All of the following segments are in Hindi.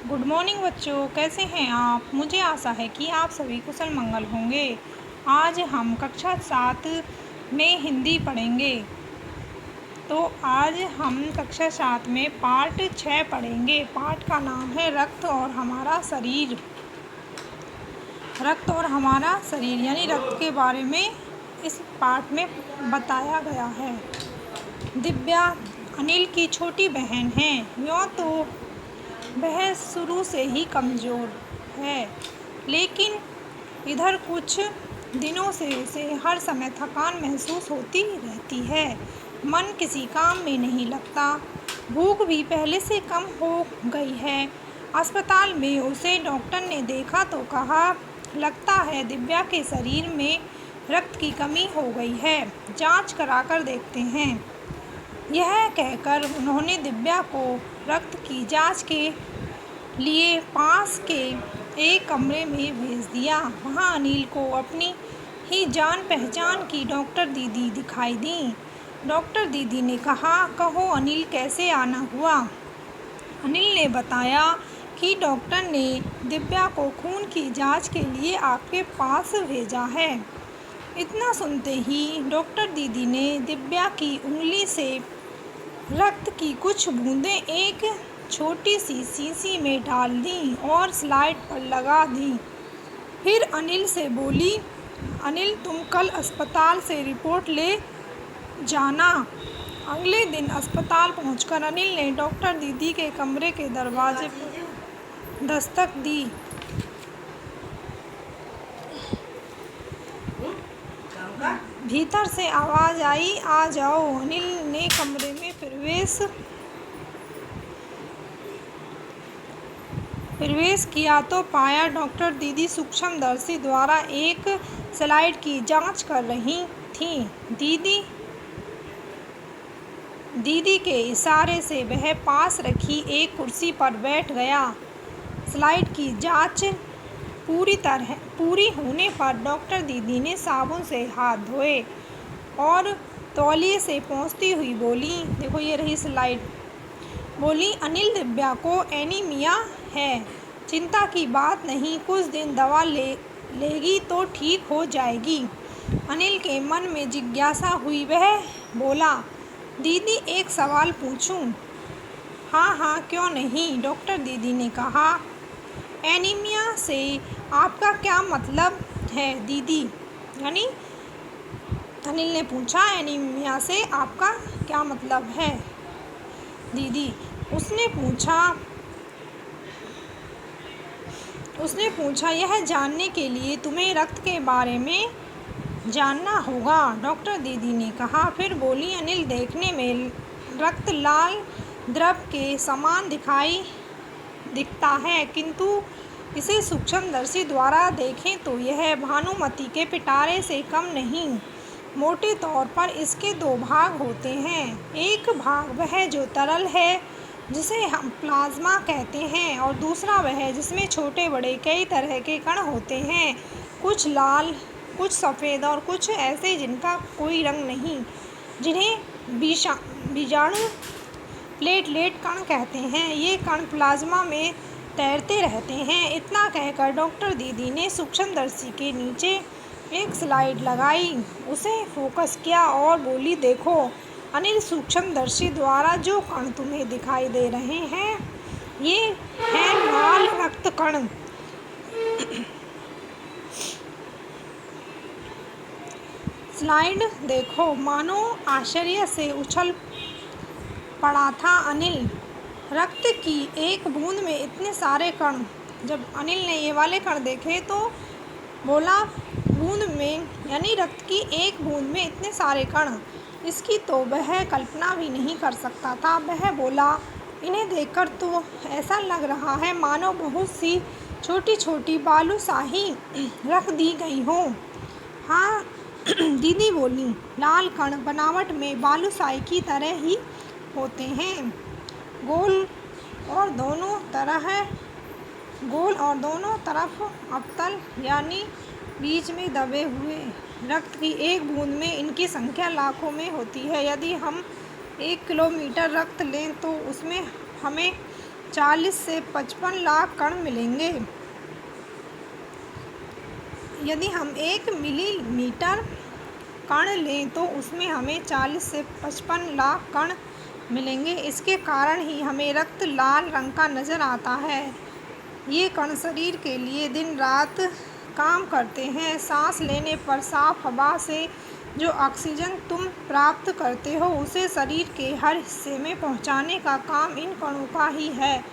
गुड मॉर्निंग बच्चों, कैसे हैं आप। मुझे आशा है कि आप सभी कुशल मंगल होंगे। आज हम कक्षा 7 में हिंदी पढ़ेंगे। तो आज हम कक्षा 7 में पार्ट 6 पढ़ेंगे। पार्ट का नाम है रक्त और हमारा शरीर। रक्त और हमारा शरीर यानी रक्त के बारे में इस पार्ट में बताया गया है। दिव्या अनिल की छोटी बहन है। यूँ तो वह शुरू से ही कमज़ोर है, लेकिन इधर कुछ दिनों से उसे हर समय थकान महसूस होती रहती है। मन किसी काम में नहीं लगता। भूख भी पहले से कम हो गई है। अस्पताल में उसे डॉक्टर ने देखा तो कहा, लगता है दिव्या के शरीर में रक्त की कमी हो गई है, जांच कराकर देखते हैं। यह कहकर उन्होंने दिव्या को रक्त की जांच के लिए पास के एक कमरे में भेज दिया। वहाँ अनिल को अपनी ही जान पहचान की डॉक्टर दीदी दिखाई दी। डॉक्टर दीदी ने कहा, कहो अनिल कैसे आना हुआ। अनिल ने बताया कि डॉक्टर ने दिव्या को खून की जांच के लिए आपके पास भेजा है। इतना सुनते ही डॉक्टर दीदी ने दिव्या की उंगली से रक्त की कुछ बूंदें एक छोटी सी शीशी में डाल दी और स्लाइड पर लगा दी। फिर अनिल से बोली, अनिल तुम कल अस्पताल से रिपोर्ट ले जाना। अगले दिन अस्पताल पहुंचकर अनिल ने डॉक्टर दीदी के कमरे के दरवाजे पर दस्तक दी। भीतर से आवाज़ आई, आ जाओ। अनिल ने कमरे में प्रवेश किया तो पाया डॉक्टर दीदी सूक्ष्मदर्शी द्वारा एक स्लाइड की जांच कर रही थीं। दीदी के इशारे से वह पास रखी एक कुर्सी पर बैठ गया। स्लाइड की जांच पूरी होने पर डॉक्टर दीदी ने साबुन से हाथ धोए और तौलिए से पोंछती हुई बोली, देखो ये रही स्लाइड। बोली, अनिल दिव्या को एनीमिया है, चिंता की बात नहीं, कुछ दिन दवा लेगी तो ठीक हो जाएगी। अनिल के मन में जिज्ञासा हुई। वह बोला, दीदी एक सवाल पूछूं। हाँ हाँ क्यों नहीं, डॉक्टर दीदी ने कहा। एनीमिया से आपका क्या मतलब है दीदी। यानी अनिल ने पूछा, एनीमिया से आपका क्या मतलब है दीदी। उसने पूछा, यह जानने के लिए तुम्हें रक्त के बारे में जानना होगा, डॉक्टर दीदी ने कहा। फिर बोली, अनिल देखने में रक्त लाल द्रव के समान दिखता है, किंतु इसे सूक्ष्मदर्शी द्वारा देखें तो यह भानुमति के पिटारे से कम नहीं। मोटे तौर पर इसके दो भाग होते हैं। एक भाग वह जो तरल है, जिसे हम प्लाज्मा कहते हैं, और दूसरा वह जिसमें छोटे बड़े कई तरह के कण होते हैं, कुछ लाल, कुछ सफ़ेद और कुछ ऐसे जिनका कोई रंग नहीं, जिन्हें बीजाणु प्लेटलेट कण कहते हैं। ये कण प्लाज्मा में तैरते रहते हैं। इतना कहकर डॉक्टर दीदी ने सूक्ष्मदर्शी के नीचे एक स्लाइड लगाई, उसे फोकस किया और बोली, देखो अनिल, सूक्ष्मदर्शी द्वारा जो कण तुम्हें दिखाई दे रहे हैं, ये हैं लाल रक्त कण। स्लाइड देखो। मानो आश्चर्य से उछल पड़ा था अनिल। रक्त की एक बूंद में इतने सारे कण। जब अनिल ने ये वाले कण देखे तो बोला, बूंद में यानी रक्त की एक बूंद में इतने सारे कण, इसकी तो वह कल्पना भी नहीं कर सकता था। वह बोला, इन्हें देखकर तो ऐसा लग रहा है मानो बहुत सी छोटी छोटी बालूशाही रख दी गई हो। हाँ दीदी बोली, लाल कण बनावट में बालूशाही की तरह ही होते हैं, गोल और दोनों तरफ अवतल यानी बीच में दबे हुए। रक्त की एक बूंद में इनकी संख्या लाखों में होती है। यदि हम 1 किलोमीटर रक्त लें तो उसमें हमें 40 से 55 लाख कण मिलेंगे। यदि हम 1 मिलीमीटर कण लें तो उसमें हमें 40 से 55 लाख कण मिलेंगे। इसके कारण ही हमें रक्त लाल रंग का नज़र आता है। ये कण शरीर के लिए दिन रात काम करते हैं। सांस लेने पर साफ हवा से जो ऑक्सीजन तुम प्राप्त करते हो उसे शरीर के हर हिस्से में पहुंचाने का काम इन कणों का ही है।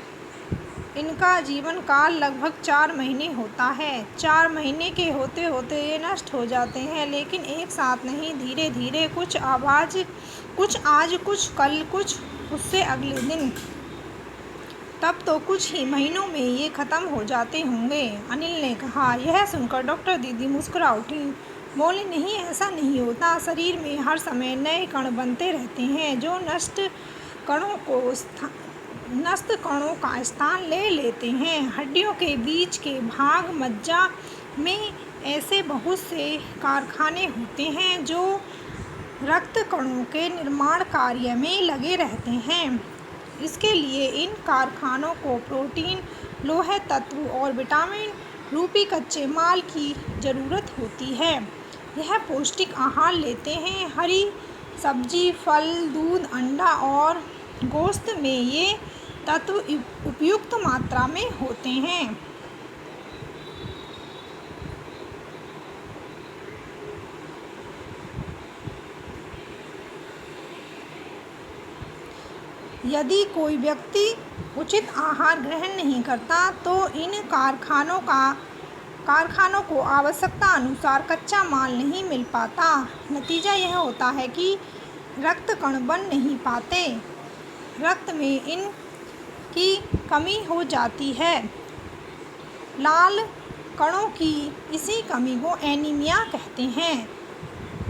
इनका जीवन काल लगभग 4 महीने होता है। 4 महीने के होते होते ये नष्ट हो जाते हैं, लेकिन एक साथ नहीं, धीरे धीरे, कुछ आज कुछ कल, कुछ उससे अगले दिन। तब तो कुछ ही महीनों में ये खत्म हो जाते होंगे, अनिल ने कहा। यह सुनकर डॉक्टर दीदी मुस्कुरा उठी। बोली, नहीं, ऐसा नहीं होता। शरीर में हर समय नए कण बनते रहते हैं जो नष्ट कणों का स्थान ले लेते हैं। हड्डियों के बीच के भाग मज्जा में ऐसे बहुत से कारखाने होते हैं जो रक्त कणों के निर्माण कार्य में लगे रहते हैं। इसके लिए इन कारखानों को प्रोटीन, लोह तत्व और विटामिन रूपी कच्चे माल की ज़रूरत होती है। यह पौष्टिक आहार लेते हैं। हरी सब्जी, फल, दूध, अंडा और गोश्त में ये तत्व उपयुक्त मात्रा में होते हैं। यदि कोई व्यक्ति उचित आहार ग्रहण नहीं करता तो इन कारखानों को आवश्यकता अनुसार कच्चा माल नहीं मिल पाता। नतीजा यह होता है कि रक्त कण बन नहीं पाते, रक्त में इनकी कमी हो जाती है। लाल कणों की इसी कमी को एनीमिया कहते हैं।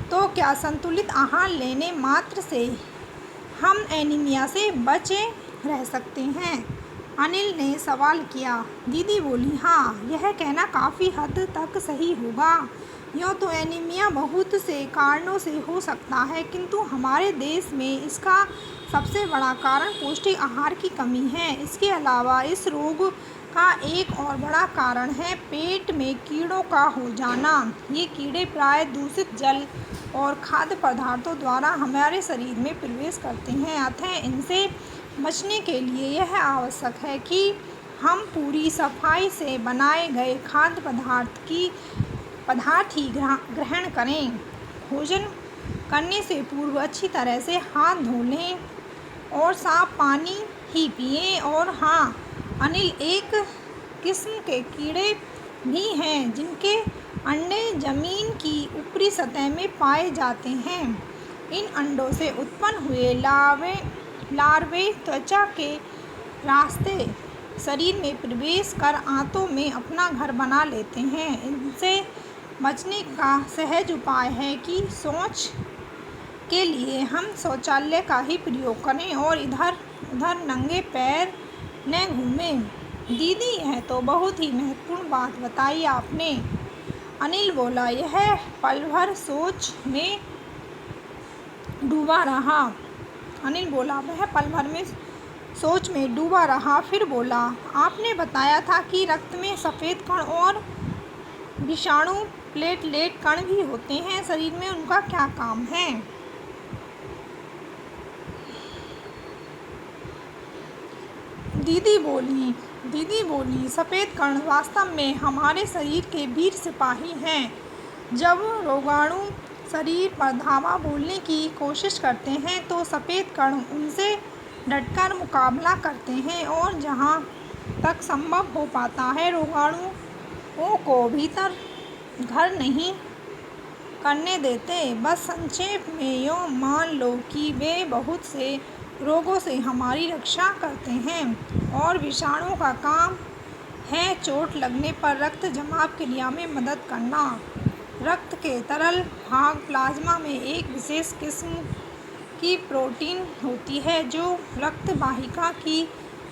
तो क्या संतुलित आहार लेने मात्र से हम एनीमिया से बचे रह सकते हैं? अनिल ने सवाल किया। दीदी बोली, हाँ, यह कहना काफ़ी हद तक सही होगा। यूँ तो एनीमिया बहुत से कारणों से हो सकता है, किंतु हमारे देश में इसका सबसे बड़ा कारण पौष्टिक आहार की कमी है। इसके अलावा इस रोग का एक और बड़ा कारण है पेट में कीड़ों का हो जाना। ये कीड़े प्राय दूषित जल और खाद्य पदार्थों द्वारा हमारे शरीर में प्रवेश करते हैं। अतः इनसे बचने के लिए यह आवश्यक है कि हम पूरी सफाई से बनाए गए खाद्य पदार्थ ही ग्रहण करें। भोजन करने से पूर्व अच्छी तरह से हाथ धो लें और साफ पानी ही पिएं। और हाँ अनिल, एक किस्म के कीड़े भी हैं जिनके अंडे जमीन की ऊपरी सतह में पाए जाते हैं। इन अंडों से उत्पन्न हुए लार्वे त्वचा के रास्ते शरीर में प्रवेश कर आंतों में अपना घर बना लेते हैं। इनसे बचने का सहज उपाय है कि शौच के लिए हम शौचालय का ही प्रयोग करें और इधर उधर नंगे पैर न घूमें। दीदी, यह तो बहुत ही महत्वपूर्ण बात बताई आपने, अनिल बोला। यह पल भर सोच में डूबा रहा। अनिल बोला, वह पल भर में सोच में डूबा रहा, फिर बोला, आपने बताया था कि रक्त में सफ़ेद कण और विषाणु प्लेटलेट कण भी होते हैं। शरीर में उनका क्या काम है? दीदी बोली, सफ़ेद कण वास्तव में हमारे शरीर के वीर सिपाही हैं। जब रोगाणु शरीर पर धावा बोलने की कोशिश करते हैं तो सफ़ेद कण उनसे डटकर मुकाबला करते हैं और जहाँ तक संभव हो पाता है रोगाणुओं को भीतर घर नहीं करने देते। बस संक्षेप में यूँ मान लो कि वे बहुत से रोगों से हमारी रक्षा करते हैं और विषाणु का काम है चोट लगने पर रक्त जमाव क्रिया में मदद करना। रक्त के तरल भाग प्लाज्मा में एक विशेष किस्म की प्रोटीन होती है जो रक्त वाहिका की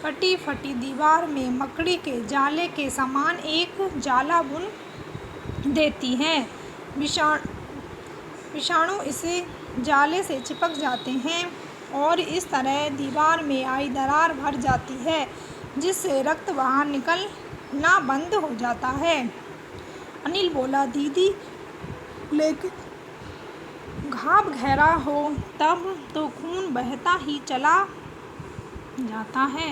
कटी फटी दीवार में मकड़ी के जाले के समान एक जाला बुन देती है। विषाणु इसे जाले से चिपक जाते हैं और इस तरह दीवार में आई दरार भर जाती है। जिससे रक्त बाहर निकलना बंद हो जाता है। अनिल बोला, दीदी, लेकिन घाव गहरा हो तब तो खून बहता ही चला जाता है।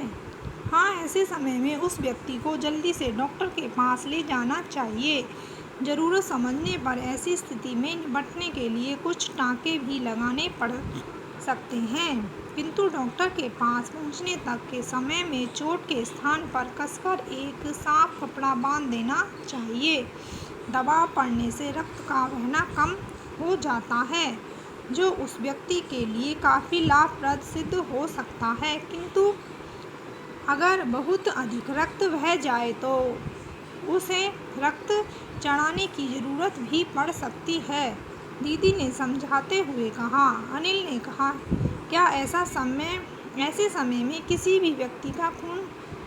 हाँ, ऐसे समय में उस व्यक्ति को जल्दी से डॉक्टर के पास ले जाना चाहिए। ज़रूरत समझने पर ऐसी स्थिति में निपटने के लिए कुछ टाँके भी लगाने पड़ सकते हैं, किंतु डॉक्टर के पास पहुंचने तक के समय में चोट के स्थान पर कसकर एक साफ कपड़ा बांध देना चाहिए। दबाव पड़ने से रक्त का बहना कम हो जाता है, जो उस व्यक्ति के लिए काफ़ी लाभप्रद सिद्ध हो सकता है, किंतु अगर बहुत अधिक रक्त बह जाए तो उसे रक्त चढ़ाने की ज़रूरत भी पड़ सकती है। दीदी ने समझाते हुए कहा। अनिल ने कहा, क्या ऐसे समय में किसी भी व्यक्ति का खून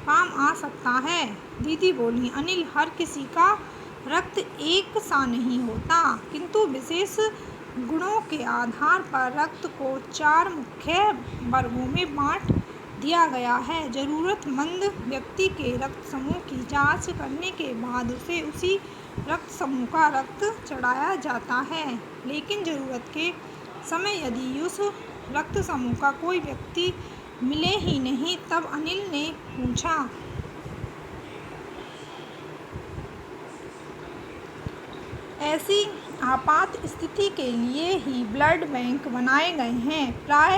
काम आ सकता है? दीदी बोली, अनिल, हर किसी का रक्त एक सा नहीं होता, किंतु विशेष गुणों के आधार पर रक्त को 4 मुख्य वर्गों में बांट दिया गया है। ज़रूरतमंद व्यक्ति के रक्त समूह की जांच करने के बाद उसे उसी रक्त समूह का रक्त चढ़ाया जाता है, लेकिन ज़रूरत के समय यदि उस रक्त समूह का कोई व्यक्ति मिले ही नहीं, तब अनिल ने पूछा, ऐसी आपात स्थिति के लिए ही ब्लड बैंक बनाए गए हैं। प्राय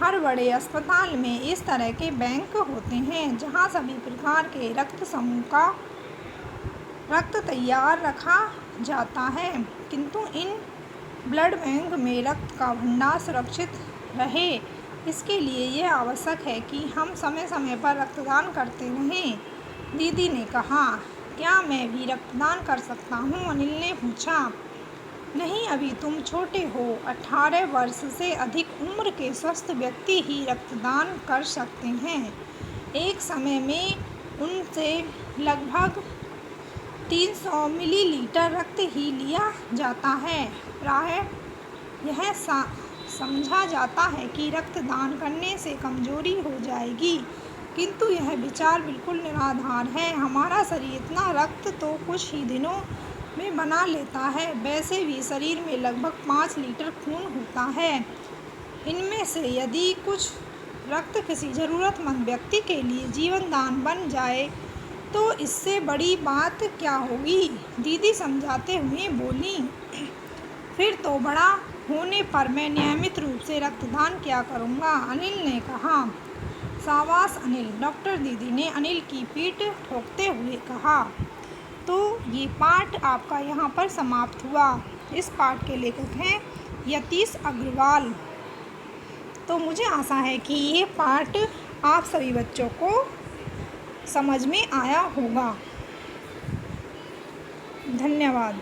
हर बड़े अस्पताल में इस तरह के बैंक होते हैं, जहां सभी प्रकार के रक्त समूह का रक्त तैयार रखा जाता है, किंतु इन ब्लड बैंक में रक्त का भंडार सुरक्षित रहे, इसके लिए यह आवश्यक है कि हम समय समय पर रक्तदान करते रहें। दीदी ने कहा, क्या मैं भी रक्तदान कर सकता हूँ? अनिल ने पूछा। नहीं, अभी तुम छोटे हो। 18 वर्ष से अधिक उम्र के स्वस्थ व्यक्ति ही रक्तदान कर सकते हैं। एक समय में उनसे लगभग 300 मिलीलीटर रक्त ही लिया जाता है। प्राय यह समझा जाता है कि रक्तदान करने से कमजोरी हो जाएगी, किंतु यह विचार बिल्कुल निराधार है। हमारा शरीर इतना रक्त तो कुछ ही दिनों में बना लेता है। वैसे भी शरीर में लगभग 5 लीटर खून होता है। इनमें से यदि कुछ रक्त किसी ज़रूरतमंद व्यक्ति के लिए जीवन दान बन जाए तो इससे बड़ी बात क्या होगी? दीदी समझाते हुए बोली। फिर तो बड़ा होने पर मैं नियमित रूप से रक्तदान किया करूँगा, अनिल ने कहा। शाबाश अनिल, डॉक्टर दीदी ने अनिल की पीठ ठोकते हुए कहा। तो ये पाठ आपका यहाँ पर समाप्त हुआ। इस पाठ के लेखक हैं यतीश अग्रवाल। तो मुझे आशा है कि ये पाठ आप सभी बच्चों को समझ में आया होगा। धन्यवाद।